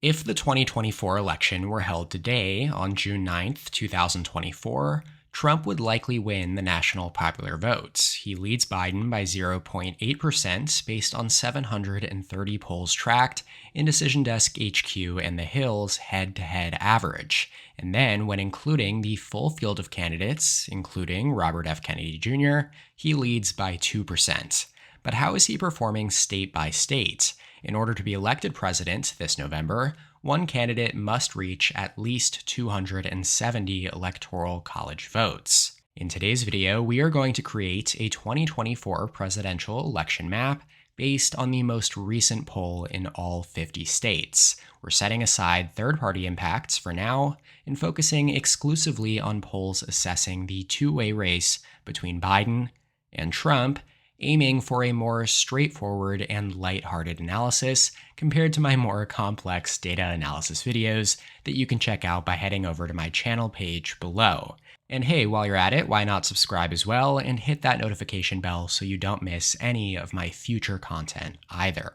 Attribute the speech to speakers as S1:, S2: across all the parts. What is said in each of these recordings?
S1: If the 2024 election were held today, on June 9th, 2024, Trump would likely win the national popular vote. He leads Biden by 0.8% based on 730 polls tracked, Indecision Desk HQ and The Hill's head-to-head average. And then, when including the full field of candidates, including Robert F. Kennedy Jr., he leads by 2%. But how is he performing state by state? In order to be elected president this November, one candidate must reach at least 270 electoral college votes. In today's video, we are going to create a 2024 presidential election map based on the most recent poll in all 50 states. We're setting aside third-party impacts for now and focusing exclusively on polls assessing the two-way race between Biden and Trump, aiming for a more straightforward and lighthearted analysis compared to my more complex data analysis videos that you can check out by heading over to my channel page below. And hey, while you're at it, why not subscribe as well and hit that notification bell so you don't miss any of my future content either.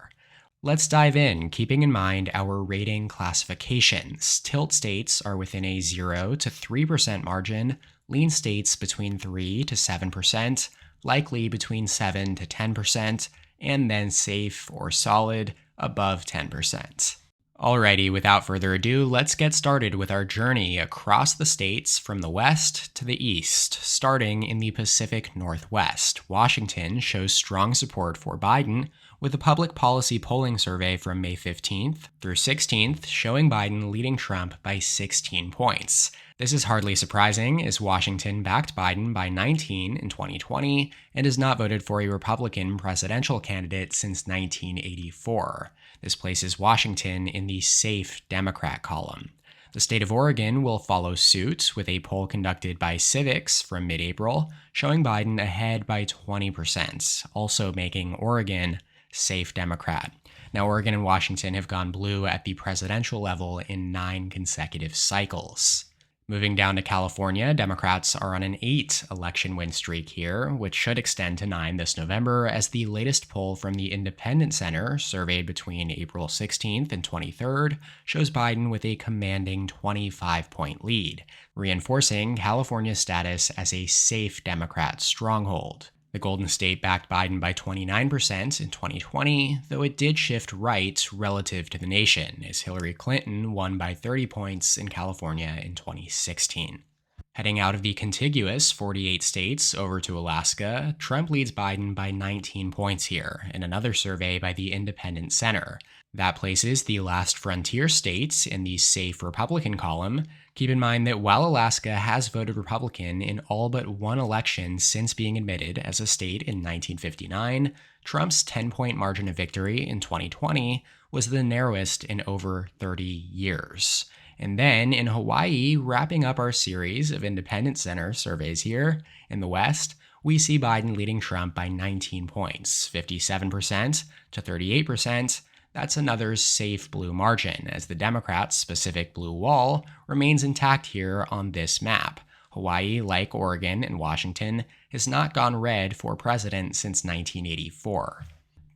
S1: Let's dive in, keeping in mind our rating classifications. Tilt states are within a 0 to 3% margin, lean states between 3 to 7%, likely between 7 to 10%, and then safe or solid above 10%. Alrighty, without further ado, let's get started with our journey across the states from the west to the east, starting in the Pacific Northwest. Washington shows strong support for Biden, with a public policy polling survey from May 15th through 16th showing Biden leading Trump by 16 points. This is hardly surprising, as Washington backed Biden by 19 in 2020 and has not voted for a Republican presidential candidate since 1984. This places Washington in the safe Democrat column. The state of Oregon will follow suit, with a poll conducted by Civics from mid-April showing Biden ahead by 20%, also making Oregon safe Democrat. Now, Oregon and Washington have gone blue at the presidential level in 9 consecutive cycles. Moving down to California, Democrats are on an 8 election win streak here, which should extend to 9 this November, as the latest poll from the Independent Center, surveyed between April 16th and 23rd, shows Biden with a commanding 25-point lead, reinforcing California's status as a safe Democrat stronghold. The Golden State backed Biden by 29% in 2020, though it did shift right relative to the nation, as Hillary Clinton won by 30 points in California in 2016. Heading out of the contiguous 48 states over to Alaska, Trump leads Biden by 19 points here, in another survey by the Independent Center. That places the last frontier states in the safe Republican column. Keep in mind that while Alaska has voted Republican in all but one election since being admitted as a state in 1959, Trump's 10-point margin of victory in 2020 was the narrowest in over 30 years. And then in Hawaii, wrapping up our series of Independent Center surveys here in the West, we see Biden leading Trump by 19 points, 57% to 38%. That's another safe blue margin, as the Democrats' specific blue wall remains intact here on this map. Hawaii, like Oregon and Washington, has not gone red for president since 1984.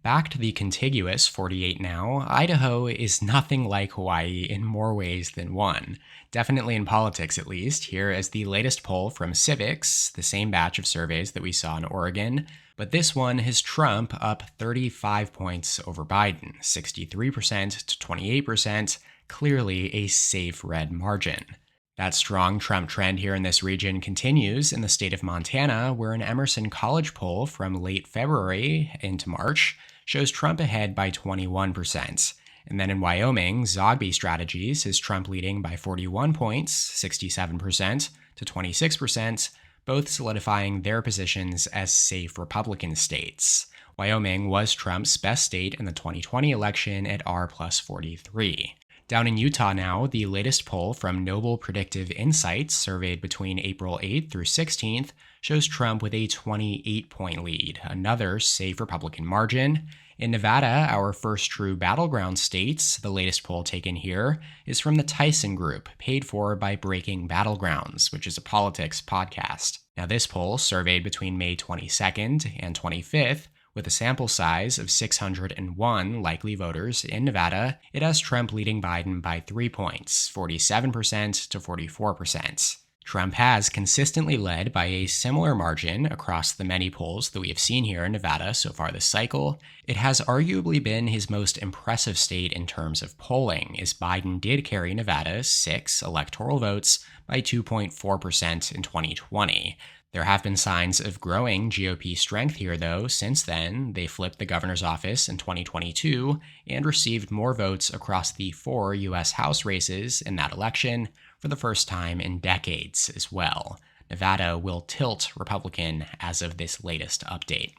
S1: Back to the contiguous 48 now, Idaho is nothing like Hawaii in more ways than one. Definitely in politics, at least. Here is the latest poll from Civics, the same batch of surveys that we saw in Oregon, but this one has Trump up 35 points over Biden, 63% to 28%, clearly a safe red margin. That strong Trump trend here in this region continues in the state of Montana, where an Emerson College poll from late February into March shows Trump ahead by 21%. And then in Wyoming, Zogby Strategies has Trump leading by 41 points, 67% to 26%, both solidifying their positions as safe Republican states. Wyoming was Trump's best state in the 2020 election at R+43. Down in Utah now, the latest poll from Noble Predictive Insights, surveyed between April 8th through 16th, shows Trump with a 28-point lead, another safe Republican margin. In Nevada, our first true battleground states, the latest poll taken here is from the Tyson Group, paid for by Breaking Battlegrounds, which is a politics podcast. Now, this poll, surveyed between May 22nd and 25th, With a sample size of 601 likely voters in Nevada, it has Trump leading Biden by 3 points, 47% to 44%. Trump has consistently led by a similar margin across the many polls that we have seen here in Nevada so far this cycle. It has arguably been his most impressive state in terms of polling, as Biden did carry Nevada's 6 electoral votes by 2.4% in 2020. There have been signs of growing GOP strength here, though. Since then, they flipped the governor's office in 2022 and received more votes across the 4 U.S. House races in that election for the first time in decades as well. Nevada will tilt Republican as of this latest update.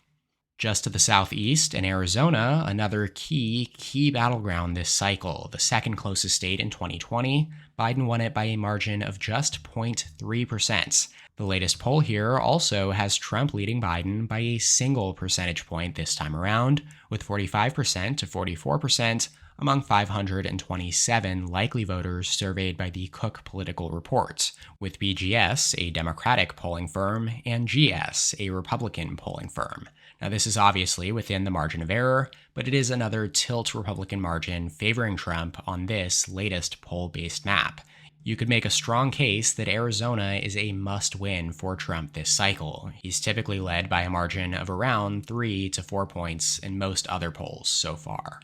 S1: Just to the southeast, in Arizona, another key battleground this cycle, the second closest state in 2020, Biden won it by a margin of just 0.3%. The latest poll here also has Trump leading Biden by a single percentage point this time around, with 45% to 44% among 527 likely voters surveyed by the Cook Political Report, with BGS, a Democratic polling firm, and GS, a Republican polling firm. Now, this is obviously within the margin of error, but it is another tilt Republican margin favoring Trump on this latest poll-based map. You could make a strong case that Arizona is a must-win for Trump this cycle. He's typically led by a margin of around 3 to 4 points in most other polls so far.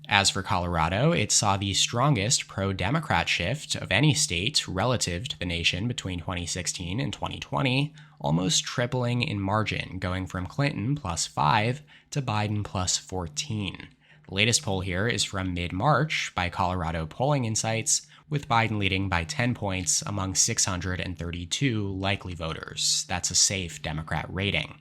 S1: As for Colorado, it saw the strongest pro-Democrat shift of any state relative to the nation between 2016 and 2020, almost tripling in margin, going from Clinton plus 5 to Biden plus 14. The latest poll here is from mid-March by Colorado Polling Insights, with Biden leading by 10 points among 632 likely voters. That's a safe Democrat rating.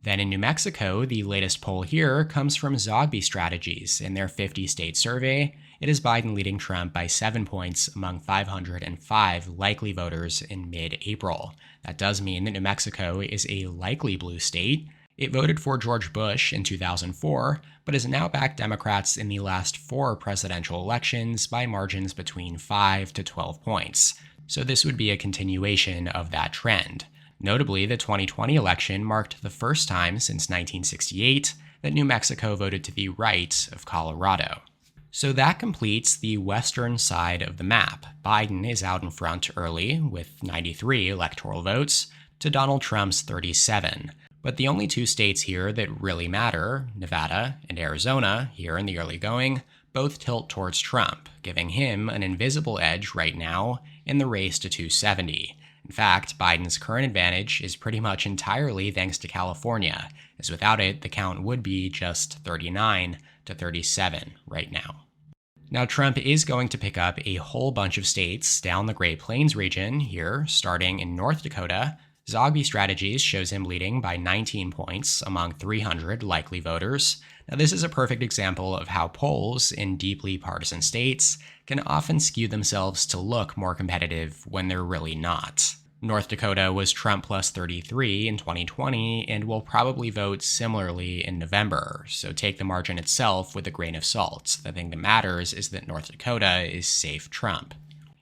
S1: Then in New Mexico, the latest poll here comes from Zogby Strategies. In their 50-state survey, it is Biden leading Trump by 7 points among 505 likely voters in mid-April. That does mean that New Mexico is a likely blue state. It voted for George Bush in 2004, but has now backed Democrats in the last 4 presidential elections by margins between 5 to 12 points. So this would be a continuation of that trend. Notably, the 2020 election marked the first time since 1968 that New Mexico voted to the right of Colorado. So that completes the western side of the map. Biden is out in front early with 93 electoral votes to Donald Trump's 37. But the only 2 states here that really matter, Nevada and Arizona, here in the early going, both tilt towards Trump, giving him an invisible edge right now in the race to 270. In fact, Biden's current advantage is pretty much entirely thanks to California, as without it, the count would be just 39 to 37 right now. Now, Trump is going to pick up a whole bunch of states down the Great Plains region here, starting in North Dakota. Zogby Strategies shows him leading by 19 points among 300 likely voters. Now, this is a perfect example of how polls in deeply partisan states can often skew themselves to look more competitive when they're really not. North Dakota was Trump plus 33 in 2020 and will probably vote similarly in November, so take the margin itself with a grain of salt. The thing that matters is that North Dakota is safe Trump.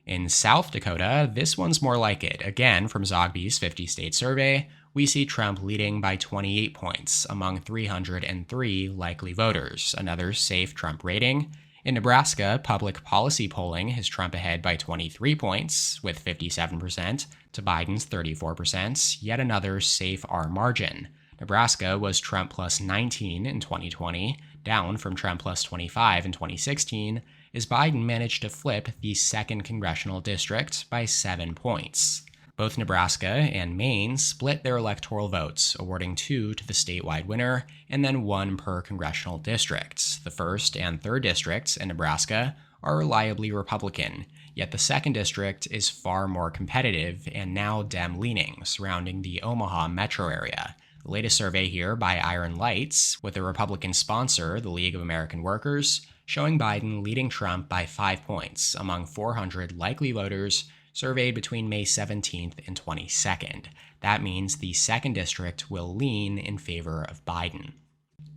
S1: In South Dakota, this one's more like it. Again, from Zogby's 50-state survey, we see Trump leading by 28 points among 303 likely voters, another safe Trump rating. In Nebraska, public policy polling has Trump ahead by 23 points, with 57% to Biden's 34%, yet another safe R margin. Nebraska was Trump plus 19 in 2020, down from Trump plus 25 in 2016, as Biden managed to flip the 2nd congressional district by 7 points. Both Nebraska and Maine split their electoral votes, awarding 2 to the statewide winner and then 1 per congressional district. The 1st and 3rd districts in Nebraska are reliably Republican, yet the 2nd district is far more competitive and now Dem-leaning, surrounding the Omaha metro area. The latest survey here by Iron Lights, with a Republican sponsor, the League of American Workers, showing Biden leading Trump by 5 points among 400 likely voters surveyed between May 17th and 22nd. That means the 2nd district will lean in favor of Biden.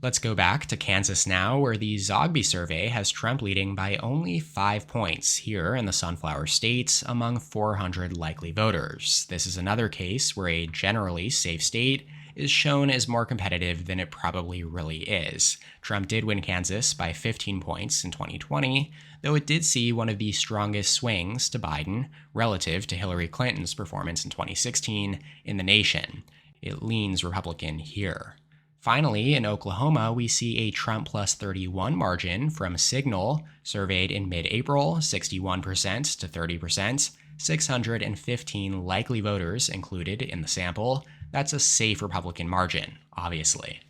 S1: Let's go back to Kansas now, where the Zogby survey has Trump leading by only 5 points here in the Sunflower State among 400 likely voters. This is another case where a generally safe state is shown as more competitive than it probably really is. Trump did win Kansas by 15 points in 2020, though it did see one of the strongest swings to Biden relative to Hillary Clinton's performance in 2016 in the nation. It leans Republican here. Finally, in Oklahoma, we see a Trump plus 31 margin from Signal, surveyed in mid-April, 61% to 30%, 615 likely voters included in the sample. That's a safe Republican margin, obviously.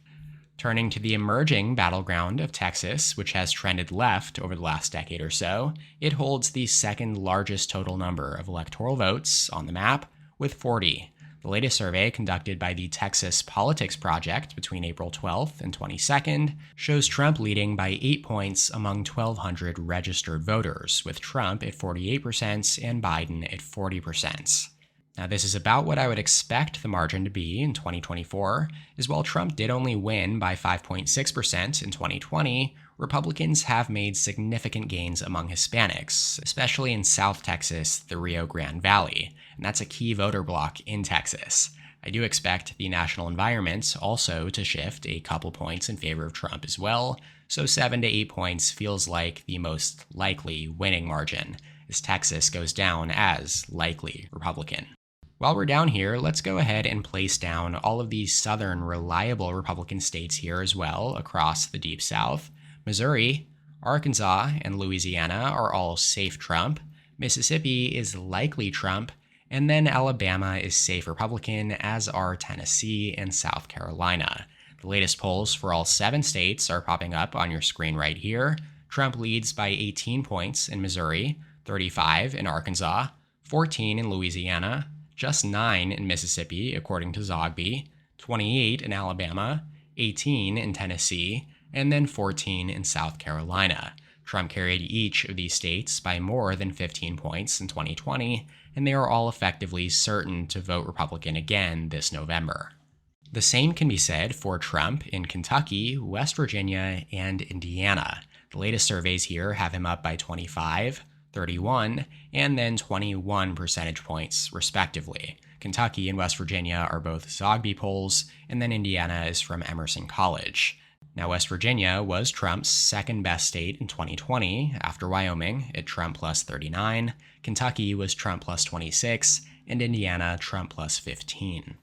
S1: Turning to the emerging battleground of Texas, which has trended left over the last decade or so, it holds the second largest total number of electoral votes on the map, with 40. The latest survey, conducted by the Texas Politics Project between April 12th and 22nd, shows Trump leading by 8 points among 1,200 registered voters, with Trump at 48% and Biden at 40%. Now, this is about what I would expect the margin to be in 2024, as while Trump did only win by 5.6% in 2020, Republicans have made significant gains among Hispanics, especially in South Texas, the Rio Grande Valley, and that's a key voter bloc in Texas. I do expect the national environment also to shift a couple points in favor of Trump as well, so 7 to 8 points feels like the most likely winning margin, as Texas goes down as likely Republican. While we're down here, let's go ahead and place down all of these southern reliable Republican states here as well across the Deep South. Missouri, Arkansas, and Louisiana are all safe Trump. Mississippi is likely Trump, and then Alabama is safe Republican, as are Tennessee and South Carolina. The latest polls for all 7 states are popping up on your screen right here. Trump leads by 18 points in Missouri, 35 in Arkansas, 14 in Louisiana, just 9 in Mississippi, according to Zogby, 28 in Alabama, 18 in Tennessee, and then 14 in South Carolina. Trump carried each of these states by more than 15 points in 2020, and they are all effectively certain to vote Republican again this November. The same can be said for Trump in Kentucky, West Virginia, and Indiana. The latest surveys here have him up by 25, 31, and then 21 percentage points, respectively. Kentucky and West Virginia are both Zogby polls, and then Indiana is from Emerson College. Now, West Virginia was Trump's second best state in 2020, after Wyoming at Trump plus 39, Kentucky was Trump plus 26, and Indiana Trump plus 15.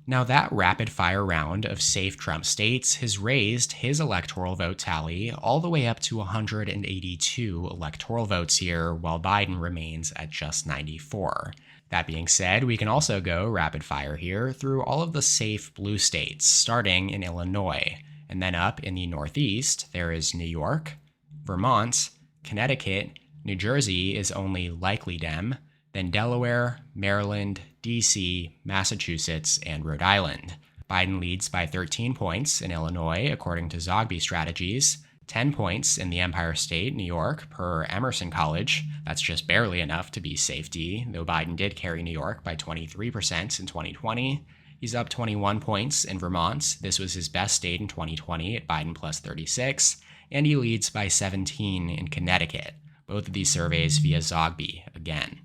S1: Now, that rapid-fire round of safe Trump states has raised his electoral vote tally all the way up to 182 electoral votes here, while Biden remains at just 94. That being said, we can also go rapid-fire here through all of the safe blue states, starting in Illinois. And then up in the Northeast, there is New York, Vermont, Connecticut, New Jersey is only likely Dem, then Delaware, Maryland, D.C., Massachusetts, and Rhode Island. Biden leads by 13 points in Illinois, according to Zogby Strategies, 10 points in the Empire State, New York, per Emerson College. That's just barely enough to be safety, though Biden did carry New York by 23% in 2020. He's up 21 points in Vermont. This was his best state in 2020 at Biden plus 36, and he leads by 17 in Connecticut. Both of these surveys via Zogby again.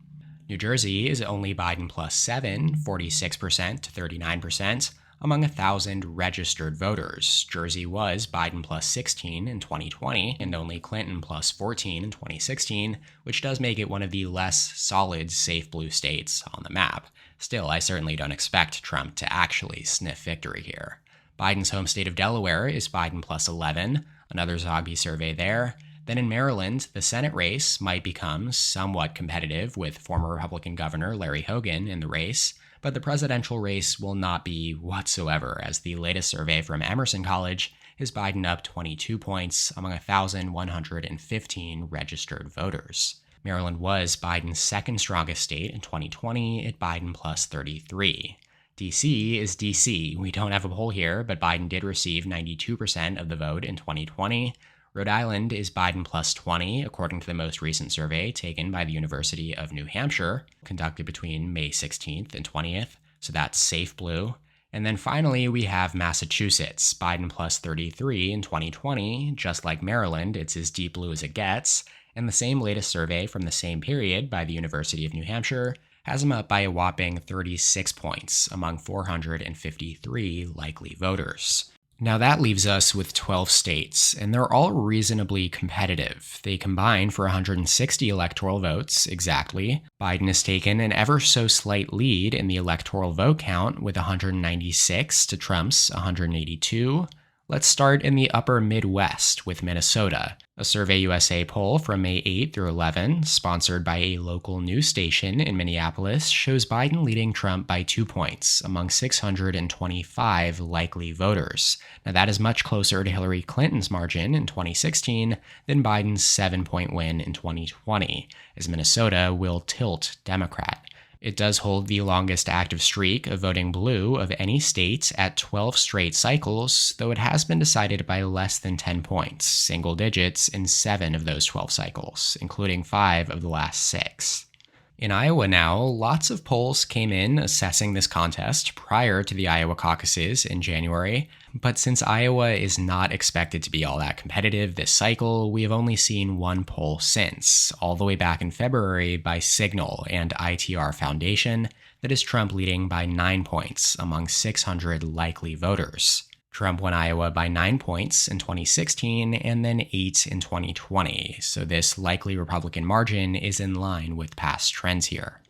S1: New Jersey is only Biden plus 7, 46% to 39%, among 1,000 registered voters. Jersey was Biden plus 16 in 2020, and only Clinton plus 14 in 2016, which does make it one of the less solid safe blue states on the map. Still, I certainly don't expect Trump to actually sniff victory here. Biden's home state of Delaware is Biden plus 11, another Zogby survey there. Then in Maryland, the Senate race might become somewhat competitive with former Republican Governor Larry Hogan in the race, but the presidential race will not be whatsoever, as the latest survey from Emerson College is Biden up 22 points among 1,115 registered voters. Maryland was Biden's second strongest state in 2020 at Biden plus 33. D.C. is D.C. We don't have a poll here, but Biden did receive 92% of the vote in 2020. Rhode Island is Biden plus 20, according to the most recent survey taken by the University of New Hampshire, conducted between May 16th and 20th, so that's safe blue. And then finally, we have Massachusetts, Biden plus 33 in 2020. Just like Maryland, it's as deep blue as it gets. And the same latest survey from the same period by the University of New Hampshire has him up by a whopping 36 points among 453 likely voters. Now that leaves us with 12 states, and they're all reasonably competitive. They combine for 160 electoral votes exactly. Biden has taken an ever so slight lead in the electoral vote count with 196 to Trump's 182. Let's start in the upper Midwest with Minnesota. A Survey USA poll from May 8 through 11, sponsored by a local news station in Minneapolis, shows Biden leading Trump by 2 points among 625 likely voters. Now, that is much closer to Hillary Clinton's margin in 2016 than Biden's 7-point win in 2020, as Minnesota will tilt Democrat. It does hold the longest active streak of voting blue of any state at 12 straight cycles, though it has been decided by less than 10 points, single digits, in 7 of those 12 cycles, including 5 of the last 6. In Iowa now, lots of polls came in assessing this contest prior to the Iowa caucuses in January, but since Iowa is not expected to be all that competitive this cycle, we have only seen one poll since, all the way back in February by Signal and ITR Foundation, that is Trump leading by 9 points among 600 likely voters. Trump won Iowa by 9 points in 2016 and then 8 in 2020, so this likely Republican margin is in line with past trends here.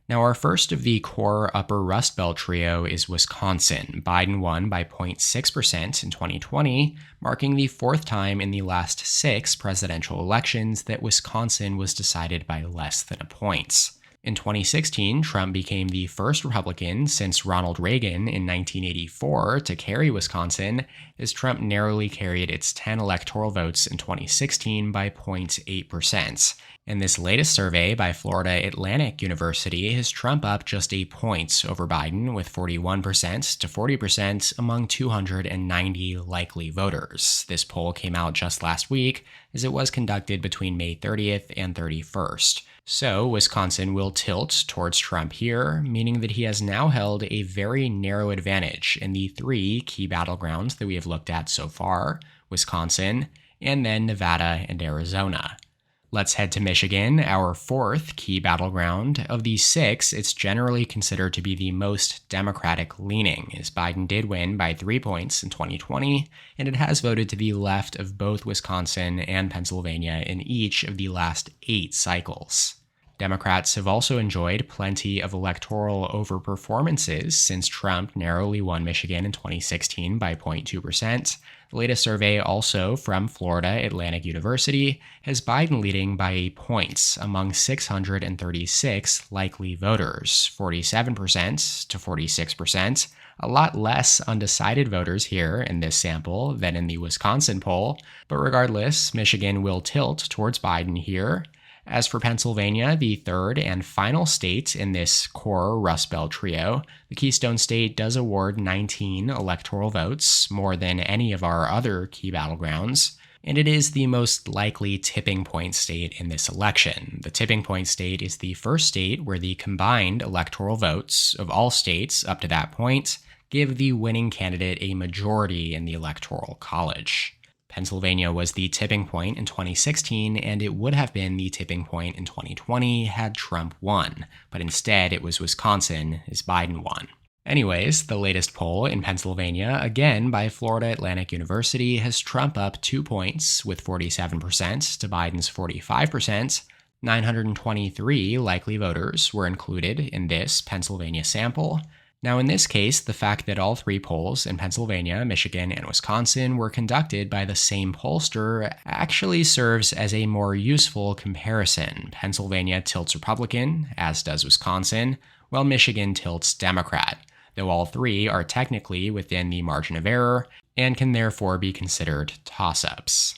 S1: Now, our first of the core Upper Rust Belt trio is Wisconsin. Biden won by 0.6% in 2020, marking the 4th time in the last 6 presidential elections that Wisconsin was decided by less than a point. In 2016, Trump became the first Republican since Ronald Reagan in 1984 to carry Wisconsin, as Trump narrowly carried its 10 electoral votes in 2016 by 0.8%. In this latest survey by Florida Atlantic University has Trump up just a point over Biden with 41% to 40% among 290 likely voters. This poll came out just last week, as it was conducted between May 30th and 31st. So Wisconsin will tilt towards Trump here, meaning that he has now held a very narrow advantage in the 3 key battlegrounds that we have looked at so far, Wisconsin, and then Nevada and Arizona. Let's head to Michigan, our 4th key battleground. Of these 6, it's generally considered to be the most Democratic-leaning, as Biden did win by 3 points in 2020, and it has voted to the left of both Wisconsin and Pennsylvania in each of the last 8 cycles. Democrats have also enjoyed plenty of electoral overperformances since Trump narrowly won Michigan in 2016 by 0.2%. The latest survey, also from Florida Atlantic University, has Biden leading by points among 636 likely voters, 47% to 46%, a lot less undecided voters here in this sample than in the Wisconsin poll, but regardless, Michigan will tilt towards Biden here. As for Pennsylvania, the 3rd and final state in this core Rust Belt trio, the Keystone State does award 19 electoral votes, more than any of our other key battlegrounds, and it is the most likely tipping point state in this election. The tipping point state is the first state where the combined electoral votes of all states up to that point give the winning candidate a majority in the Electoral College. Pennsylvania was the tipping point in 2016, and it would have been the tipping point in 2020 had Trump won, but instead it was Wisconsin as Biden won. Anyways, the latest poll in Pennsylvania, again by Florida Atlantic University, has Trump up 2 points with 47% to Biden's 45%. 923 likely voters were included in this Pennsylvania sample. Now, in this case, the fact that all 3 polls in Pennsylvania, Michigan, and Wisconsin were conducted by the same pollster actually serves as a more useful comparison. Pennsylvania tilts Republican, as does Wisconsin, while Michigan tilts Democrat, though all 3 are technically within the margin of error and can therefore be considered toss-ups.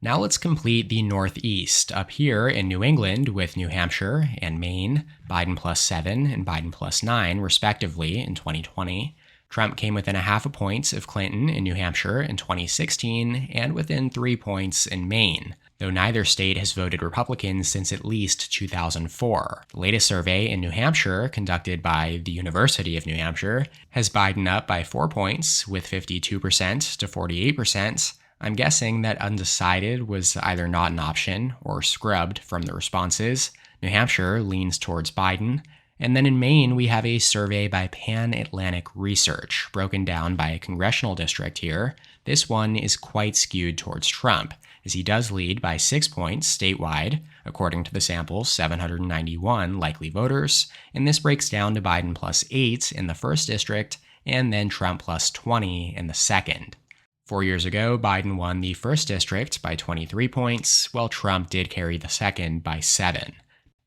S1: Now let's complete the Northeast, up here in New England with New Hampshire and Maine, Biden +7 and Biden +9 respectively in 2020. Trump came within a half a point of Clinton in New Hampshire in 2016 and within 3 points in Maine, though neither state has voted Republican since at least 2004. The latest survey in New Hampshire, conducted by the University of New Hampshire, has Biden up by 4 points with 52% to 48%. I'm guessing that undecided was either not an option or scrubbed from the responses. New Hampshire leans towards Biden, And then in Maine, we have a survey by Pan Atlantic Research, broken down by a congressional district here. This one is quite skewed towards Trump, as he does lead by 6 points statewide, according to the sample's 791 likely voters, and this breaks down to Biden plus 8 in the first district, and then Trump plus 20 in the second. 4 years ago, Biden won the first district by 23 points, while Trump did carry the second by 7.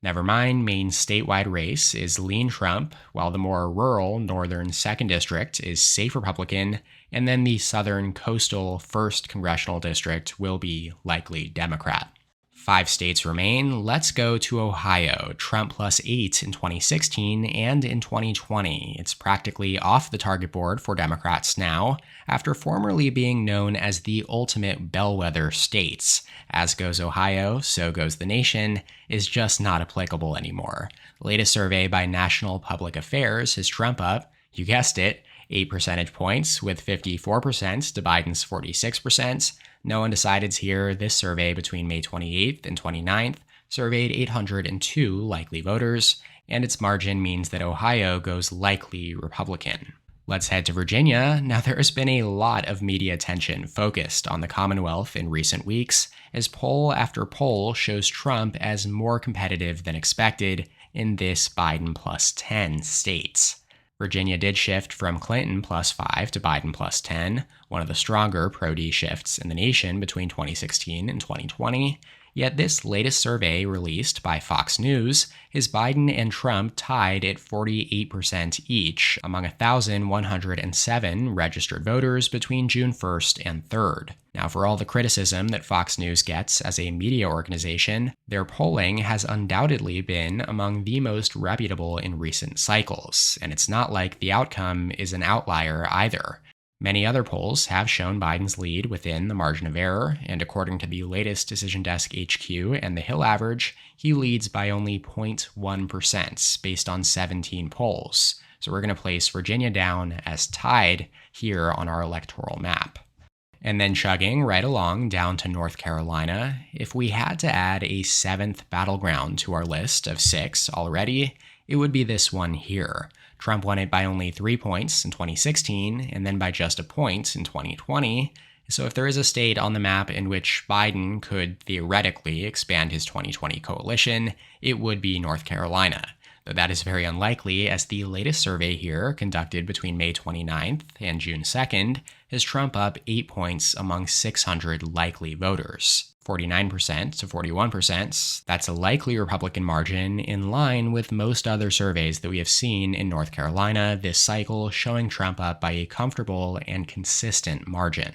S1: Never mind, Maine's statewide race is lean Trump, while the more rural northern 2nd district is safe Republican, and then the southern coastal 1st congressional district will be likely Democrat. 5 states remain. Let's go to Ohio. Trump plus 8 in 2016 and in 2020. It's practically off the target board for Democrats now, after formerly being known as the ultimate bellwether states. As goes Ohio, so goes the nation, is just not applicable anymore. The latest survey by National Public Affairs has Trump up, you guessed it, 8 percentage points, with 54% to Biden's 46%. No undecideds here. This survey between May 28th and 29th surveyed 802 likely voters, and its margin means that Ohio goes likely Republican. Let's head to Virginia. Now, there has been a lot of media attention focused on the Commonwealth in recent weeks, as poll after poll shows Trump as more competitive than expected in this Biden plus 10 states. Virginia did shift from Clinton plus 5 to Biden plus 10, one of the stronger pro-D shifts in the nation between 2016 and 2020. Yet this latest survey released by Fox News is Biden and Trump tied at 48% each among 1,107 registered voters between June 1st and 3rd. Now, for all the criticism that Fox News gets as a media organization, their polling has undoubtedly been among the most reputable in recent cycles, and it's not like the outcome is an outlier either. Many other polls have shown Biden's lead within the margin of error, and according to the latest Decision Desk HQ and the Hill average, he leads by only 0.1% based on 17 polls. So we're going to place Virginia down as tied here on our electoral map. And then chugging right along down to North Carolina, if we had to add a 7th battleground to our list of 6 already, it would be this one here. Trump won it by only 3 points in 2016, and then by just a point in 2020. So if there is a state on the map in which Biden could theoretically expand his 2020 coalition, it would be North Carolina. Though that is very unlikely, as the latest survey here, conducted between May 29th and June 2nd, has Trump up 8 points among 600 likely voters. 49% to 41%, that's a likely Republican margin in line with most other surveys that we have seen in North Carolina this cycle, showing Trump up by a comfortable and consistent margin.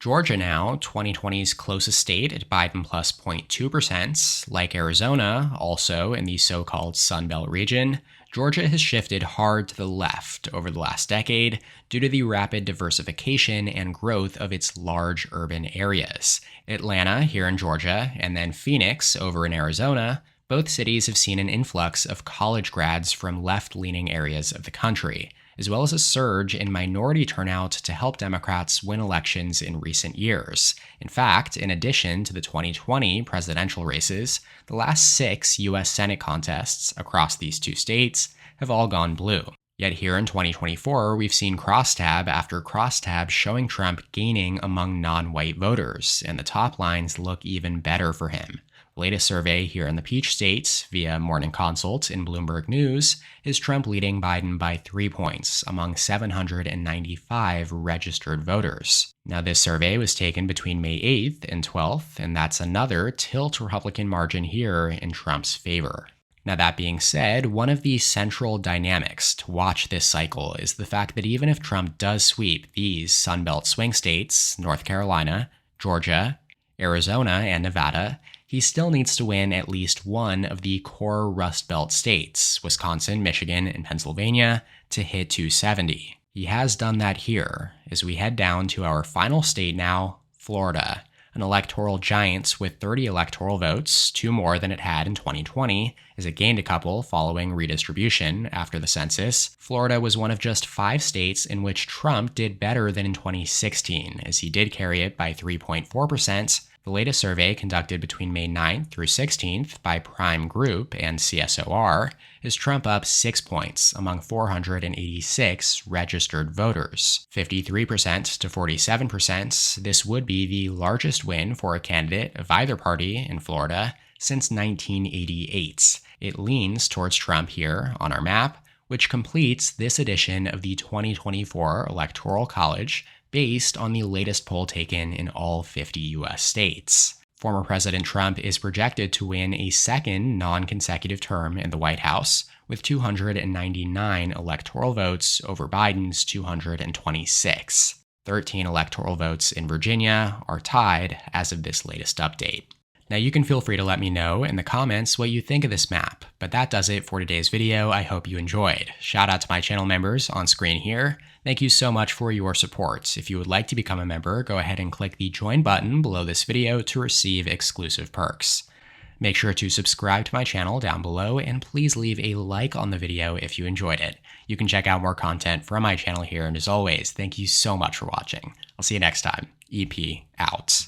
S1: Georgia now, 2020's closest state at Biden plus 0.2%. Like Arizona, also in the so-called Sun Belt region, Georgia has shifted hard to the left over the last decade due to the rapid diversification and growth of its large urban areas. Atlanta here in Georgia, and then Phoenix over in Arizona, both cities have seen an influx of college grads from left-leaning areas of the country, as well as a surge in minority turnout to help Democrats win elections in recent years. In fact, in addition to the 2020 presidential races, the last 6 U.S. Senate contests across these 2 states have all gone blue. Yet here in 2024, we've seen crosstab after crosstab showing Trump gaining among non-white voters, and the top lines look even better for him. The latest survey here in the Peach State via Morning Consult in Bloomberg News is Trump leading Biden by 3 points among 795 registered voters. Now, this survey was taken between May 8th and 12th, and that's another tilt Republican margin here in Trump's favor. Now, that being said, one of the central dynamics to watch this cycle is the fact that even if Trump does sweep these Sunbelt swing states, North Carolina, Georgia, Arizona, and Nevada, he still needs to win at least one of the core Rust Belt states, Wisconsin, Michigan, and Pennsylvania, to hit 270. He has done that here, as we head down to our final state now, Florida, an electoral giant with 30 electoral votes, 2 more than it had in 2020, as it gained a couple following redistribution after the census. Florida was one of just 5 states in which Trump did better than in 2016, as he did carry it by 3.4%, The latest survey, conducted between May 9th through 16th by Prime Group and CSOR, is Trump up 6 points among 486 registered voters, 53% to 47%. This would be the largest win for a candidate of either party in Florida since 1988. It leans towards Trump here on our map, which completes this edition of the 2024 Electoral College based on the latest poll taken in all 50 U.S. states. Former President Trump is projected to win a second non-consecutive term in the White House with 299 electoral votes over Biden's 226. 13 electoral votes in Virginia are tied as of this latest update. Now you can feel free to let me know in the comments what you think of this map, but that does it for today's video. I hope you enjoyed. Shout out to my channel members on screen here. Thank you so much for your support. If you would like to become a member, go ahead and click the join button below this video to receive exclusive perks. Make sure to subscribe to my channel down below and please leave a like on the video if you enjoyed it. You can check out more content from my channel here, and as always, thank you so much for watching. I'll see you next time. EP out.